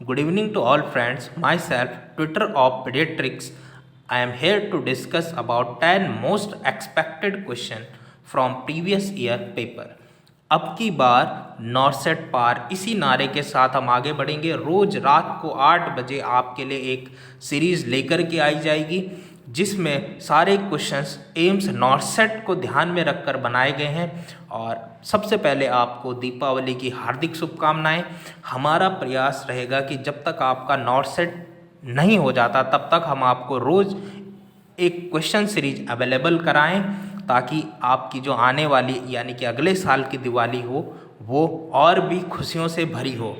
Good evening to all friends. Myself, Twitter of Pediatrics. I am here to discuss about 10 most expected question from previous year paper. अब की बार नॉर्सेट पार इसी नारे के साथ हम आगे बढ़ेंगे। रोज रात को 8 बजे आपके लिए एक सीरीज लेकर के आई जाएगी जिसमें सारे क्वेश्चंस एम्स नॉर्सेट को ध्यान में रखकर बनाए गए हैं। और सबसे पहले आपको दीपावली की हार्दिक शुभकामनाएं। हमारा प्रयास रहेगा कि जब तक आपका नॉर्सेट नहीं हो जाता तब तक हम आपको रोज़ एक क्वेश्चन सीरीज अवेलेबल कराएं ताकि आपकी जो आने वाली यानी कि अगले साल की दिवाली हो वो और भी खुशियों से भरी हो।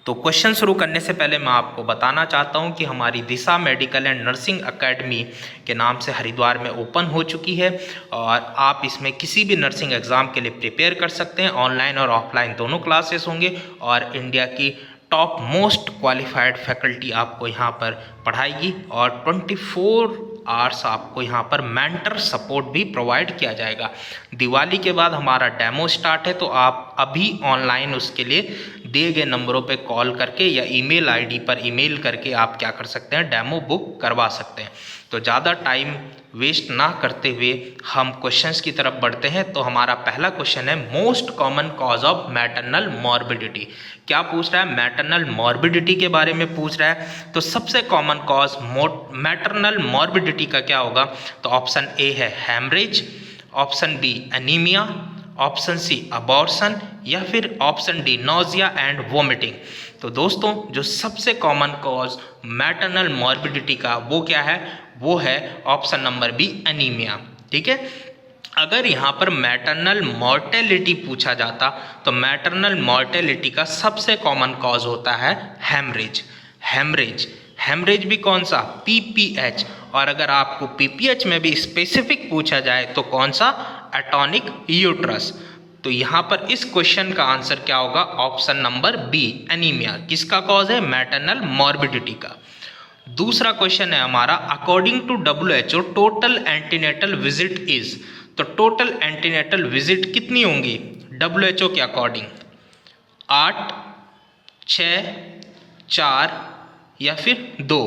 तो क्वेश्चन शुरू करने से पहले मैं आपको बताना चाहता हूं कि हमारी दिशा मेडिकल एंड नर्सिंग एकेडमी के नाम से हरिद्वार में ओपन हो चुकी है और आप इसमें किसी भी नर्सिंग एग्ज़ाम के लिए प्रिपेयर कर सकते हैं। ऑनलाइन और ऑफलाइन दोनों क्लासेस होंगे और इंडिया की टॉप मोस्ट क्वालिफाइड फैकल्टी आपको यहाँ पर पढ़ाएगी और 24 आवर्स आपको यहाँ पर मेंटर सपोर्ट भी प्रोवाइड किया जाएगा। दिवाली के बाद हमारा डेमो स्टार्ट है तो आप अभी ऑनलाइन उसके लिए दिए गए नंबरों पे कॉल करके या ईमेल आईडी पर ईमेल करके आप क्या कर सकते हैं, डेमो बुक करवा सकते हैं। तो ज़्यादा टाइम वेस्ट ना करते हुए हम क्वेश्चंस की तरफ बढ़ते हैं। तो हमारा पहला क्वेश्चन है most common cause of maternal morbidity. क्या पूछ रहा है? मैटरनल मॉर्बिडिटी के बारे में पूछ रहा है। तो सबसे कॉमन कॉज मैटरनल मॉर्बिडिटी का क्या होगा? तो ऑप्शन ए है haemorrhage, option B anaemia, option C abortion या फिर option D nausea and vomiting. तो दोस्तों जो सबसे कॉमन कॉज मैटरनल मॉर्बिडिटी का वो क्या है? वो है ऑप्शन नंबर बी एनीमिया। ठीक है। अगर यहाँ पर मैटरनल मॉर्टेलिटी पूछा जाता तो मैटरनल मॉर्टेलिटी का सबसे कॉमन कॉज होता है हैमरेज। हैमरेज भी कौन सा? पीपीएच। और अगर आपको पीपीएच में भी स्पेसिफिक पूछा जाए तो कौन सा? Atonic uterus. तो यहाँ पर इस क्वेश्चन का आंसर क्या होगा? Option number B anaemia. किसका कॉज है? मैटरनल मॉर्बिडिटी का। दूसरा क्वेश्चन है हमारा according to WHO total antenatal visit is. तो टोटल एंटीनेटल विजिट कितनी होंगी WHO के अकॉर्डिंग? 8, 6, 4 या फिर 2।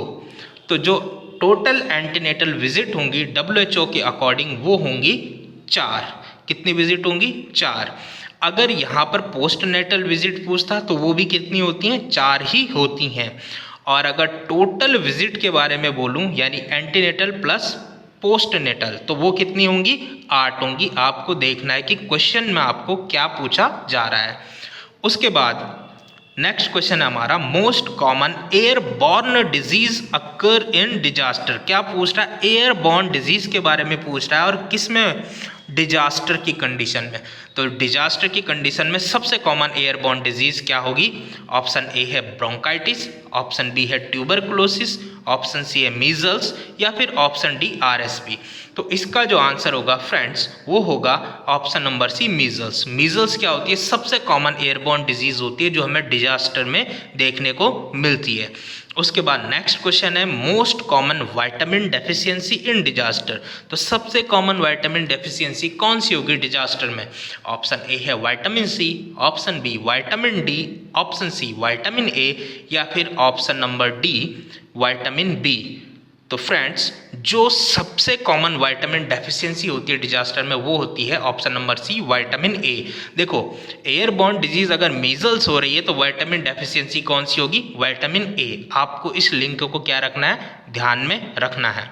तो जो टोटल एंटीनेटल विजिट होंगी WHO के अकॉर्डिंग वो होंगी 4। कितनी विजिट होंगी? 4। अगर यहाँ पर पोस्ट नेटल विजिट पूछता तो वो भी कितनी होती हैं? 4 ही होती हैं। और अगर टोटल विजिट के बारे में बोलूँ यानी एंटीनेटल प्लस पोस्ट नेटल तो वो कितनी होंगी? 8 होंगी। आपको देखना है कि क्वेश्चन में आपको क्या पूछा जा रहा है। उसके बाद नेक्स्ट क्वेश्चन है हमारा most common airborne disease occur in disaster. क्या पूछ रहा है? एयरबॉर्न डिजीज के बारे में पूछ रहा है और किस में? डिजास्टर की कंडीशन में। तो डिजास्टर की कंडीशन में सबसे कॉमन एयरबॉर्न डिजीज क्या होगी? ऑप्शन ए है ब्रोंकाइटिस, ऑप्शन बी है ट्यूबरकुलोसिस, ऑप्शन सी है मीजल्स या फिर ऑप्शन डी RSV। तो इसका जो आंसर होगा फ्रेंड्स वो होगा option number C measles. Measles क्या होती है? सबसे कॉमन एयरबॉर्न डिजीज होती है जो हमें डिजास्टर में देखने को मिलती है। उसके बाद नेक्स्ट क्वेश्चन है most common vitamin deficiency in disaster. तो सबसे कॉमन विटामिन डेफिशिएंसी कौन सी होगी डिजास्टर में? ऑप्शन ए है vitamin C, option B vitamin D, option C vitamin A या फिर option number D vitamin B. तो फ्रेंड्स जो सबसे कॉमन विटामिन डेफिशिएंसी होती है डिजास्टर में वो होती है option number C vitamin A. देखो एयरबॉर्न डिजीज अगर मीजल्स हो रही है तो विटामिन डेफिशिएंसी कौन सी होगी? Vitamin A. आपको इस लिंक को क्या रखना है? ध्यान में रखना है।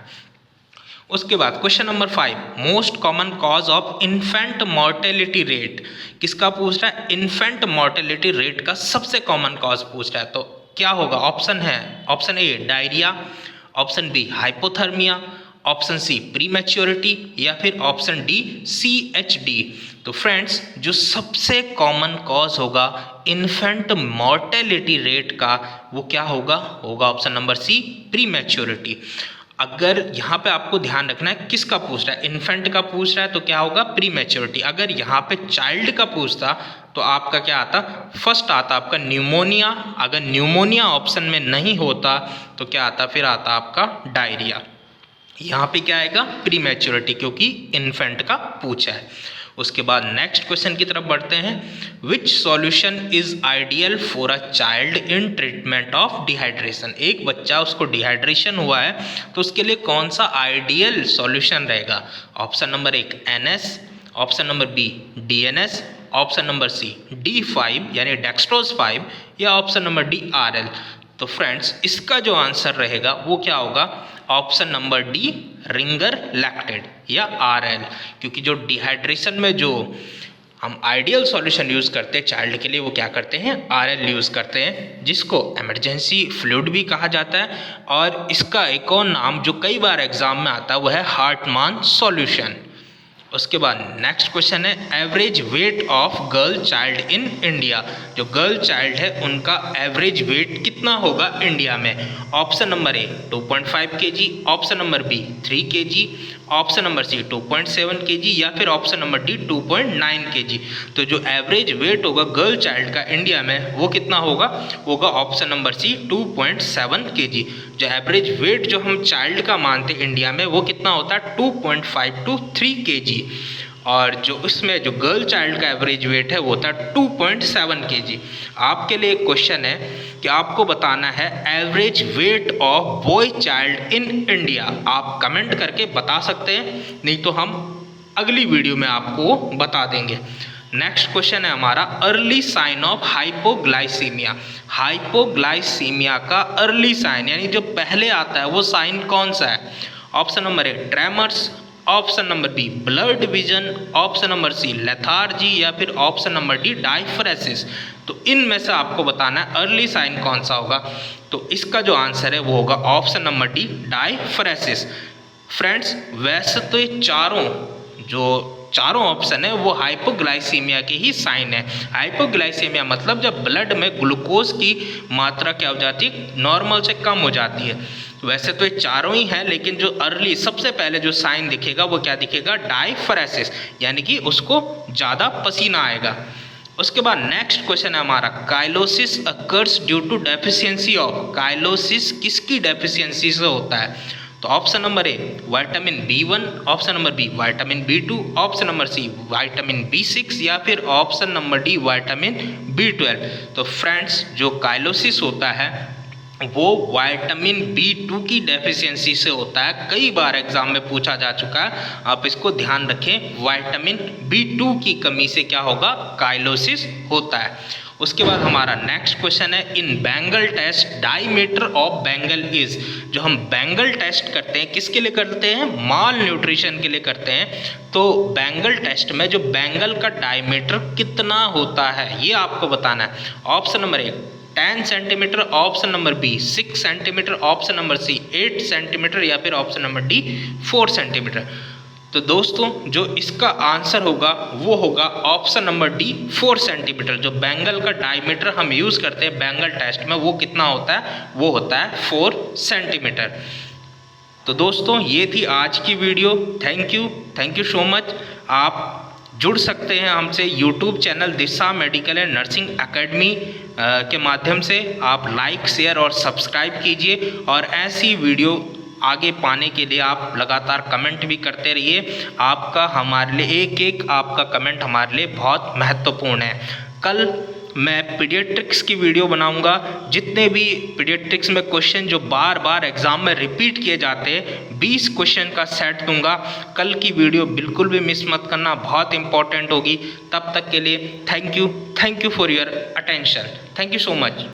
उसके बाद question number 5 most common cause of infant mortality rate. किसका पूछ रहा है? इन्फेंट मॉर्टेलिटी रेट का सबसे कॉमन कॉज पूछ रहा है। तो क्या होगा? ऑप्शन है option A diarrhoea, option B hypothermia, option C prematurity या फिर ऑप्शन डी CHD। तो फ्रेंड्स जो सबसे कॉमन कॉज होगा इन्फेंट मॉर्टेलिटी रेट का वो क्या होगा? होगा ऑप्शन नंबर सी प्रीमैच्योरिटी। अगर यहाँ पे आपको ध्यान रखना है किसका पूछ रहा है? इन्फेंट का पूछ रहा है तो क्या होगा? प्रीमैच्योरिटी। अगर यहाँ पे चाइल्ड का पूछता तो आपका क्या आता? फर्स्ट आता आपका न्यूमोनिया। अगर न्यूमोनिया ऑप्शन में नहीं होता तो क्या आता? फिर आता आपका डायरिया। यहाँ पे क्या आएगा? प्रीमैच्योरिटी क्योंकि इन्फेंट का पूछा है। उसके बाद नेक्स्ट क्वेश्चन की तरफ बढ़ते हैं। Which solution is ideal for a child in treatment of dehydration. एक बच्चा, उसको डिहाइड्रेशन हुआ है तो उसके लिए कौन सा आइडियल सॉल्यूशन रहेगा? Option number 1 NS, option number B DNS, option number C D5 यानी डेक्सट्रोज 5, या ऑप्शन नंबर डी RL। तो फ्रेंड्स इसका जो आंसर रहेगा वो क्या होगा? Option number D Ringer lactate या RL, क्योंकि जो डिहाइड्रेशन में जो हम आइडियल सॉल्यूशन यूज़ करते हैं चाइल्ड के लिए वो क्या करते हैं? RL यूज़ करते हैं, जिसको इमरजेंसी फ्लूइड भी कहा जाता है। और इसका एक और नाम जो कई बार एग्जाम में आता है वो है हार्टमान सॉल्यूशन। उसके बाद नेक्स्ट क्वेश्चन है average weight of girl child in India. जो गर्ल चाइल्ड है उनका एवरेज वेट कितना होगा इंडिया में? Option number A 2.5 kg, option number B 3 kg, option number C 2.7 kg, या फिर ऑप्शन नंबर डी 2.9 kg। तो जो एवरेज वेट होगा गर्ल चाइल्ड का इंडिया में वो कितना होगा? होगा ऑप्शन नंबर सी 2.7 kg। जो एवरेज वेट जो हम चाइल्ड का मानते हैं इंडिया में वो कितना होता है? 2.5 to 3 kg। और जो उसमें जो गर्ल चाइल्ड का एवरेज वेट है वो होता है 2.7 kg। आपके लिए एक क्वेश्चन है कि आपको बताना है average weight of boy child in India. आप कमेंट करके बता सकते हैं, नहीं तो हम अगली वीडियो में आपको बता देंगे। नेक्स्ट क्वेश्चन है हमारा early sign of hypoglycaemia. Hypoglycaemia का अर्ली साइन यानी जो पहले आता है वो साइन कौन सा है? Option number A tremors, option number B blood vision, option number C lethargy, या फिर ऑप्शन नंबर डी डायफरेसिस। तो इनमें से आपको बताना है अर्ली साइन कौन सा होगा। तो इसका जो आंसर है वो होगा ऑप्शन नंबर डी डायफरेसिस। फ्रेंड्स वैसे तो ये चारों ऑप्शन है वो हाइपोग्लाइसीमिया के ही साइन है। हाइपोग्लाइसीमिया मतलब जब ब्लड में ग्लूकोज की मात्रा क्या हो जाती है? नॉर्मल से कम हो जाती है। वैसे तो ये चारों ही हैं, लेकिन जो अर्ली सबसे पहले जो साइन दिखेगा वो क्या दिखेगा? डायफरेसिस, यानी कि उसको ज़्यादा पसीना आएगा। उसके बाद नेक्स्ट क्वेश्चन है हमारा cheilosis occurs due to deficiency of. Cheilosis किसकी डेफिशिएंसी से होता है? तो option number A vitamin B1, option number B vitamin B2, option number C vitamin B6, या फिर option number D vitamin B12। तो फ्रेंड्स जो काइलोसिस होता है वो विटामिन B2 की डेफिशिएंसी से होता है। कई बार एग्जाम में पूछा जा चुका है, आप इसको ध्यान रखें। विटामिन B2 की कमी से क्या होगा? काइलोसिस होता है। उसके बाद हमारा नेक्स्ट क्वेश्चन है in bangle test diameter of bangle is. जो हम बेंगल टेस्ट करते हैं किसके लिए करते हैं? माल न्यूट्रिशन के लिए करते हैं। तो बेंगल टेस्ट में जो बेंगल का डायमीटर कितना होता है ये आपको बताना है। Option number 1 10 centimetre, option number B 6 centimetre, option number C 8 centimetre, या फिर ऑप्शन नंबर डी 4 सेंटीमीटर। तो दोस्तों जो इसका आंसर होगा वो होगा ऑप्शन नंबर डी 4 सेंटीमीटर। जो बेंगल का डायमीटर हम यूज़ करते हैं बेंगल टेस्ट में वो कितना होता है? वो होता है 4 सेंटीमीटर। तो दोस्तों ये थी आज की video. Thank you so much. आप जुड़ सकते हैं हमसे YouTube channel Disha medical and nursing academy के माध्यम से। आप लाइक शेयर और सब्सक्राइब कीजिए, और ऐसी वीडियो आगे पाने के लिए आप लगातार कमेंट भी करते रहिए। आपका हमारे लिए एक आपका कमेंट हमारे लिए बहुत महत्वपूर्ण है। कल मैं पीडियाट्रिक्स की वीडियो बनाऊंगा। जितने भी पीडियाट्रिक्स में क्वेश्चन जो बार बार एग्जाम में रिपीट किए जाते हैं 20 क्वेश्चन का सेट दूंगा। कल की वीडियो बिल्कुल भी मिस मत करना, बहुत इंपॉर्टेंट होगी। तब तक के लिए thank you for your attention. Thank you so much.